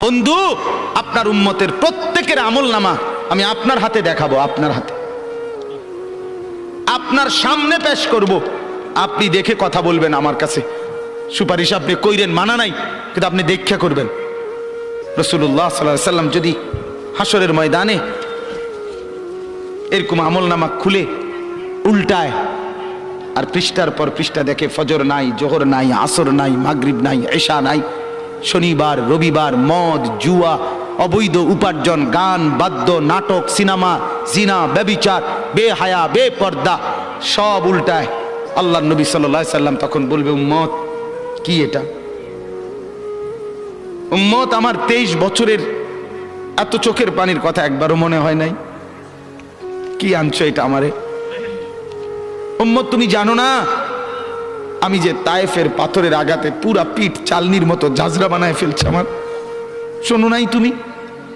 বন্ধু, আপনার উম্মতের প্রত্যেকের আমলনামা আমি আপনার হাতে দেখাবো, আপনার হাতে, আপনার সামনে পেশ করব। আপনি দেখে কথা বলবেন আমার কাছে। সুপারিশ আপনি কইরেন, মানা নাই, কিন্তু আপনি দেখে করবেন। রাসূলুল্লাহ সাল্লাল্লাহু আলাইহি সাল্লাম যদি হাসরের ময়দানে এরকম আমলনামা খুলে উল্টায় আর পৃষ্ঠার পর পৃষ্ঠা দেখে ফজর নাই, জোহর নাই, আসর নাই, মাগরিব নাই, এশা নাই, শনিবার রবিবার, মদ জুয়া, অবৈধ উপার্জন, গান বাদ্য, নাটক, সিনেমা, জিনা, ব্যভিচার, বেহায়া, বেপর্দা সব উল্টায়। আল্লাহর নবী সাল্লাল্লাহু আলাইহি সাল্লাম তখন বলবে, উম্মত কি এটা? উম্মত, আমার 23 বছরের এত চোখের পানির কথা একবারও মনে হয় নাই? কি আনছো এটা আমারে? উম্মত, তুমি জানো না আমি যে তায়েফের পাথরের আঘাতে পুরা পিঠ চালনির মতো জাজরা বানায় ফেলছে আমার? শোনো নাই তুমি?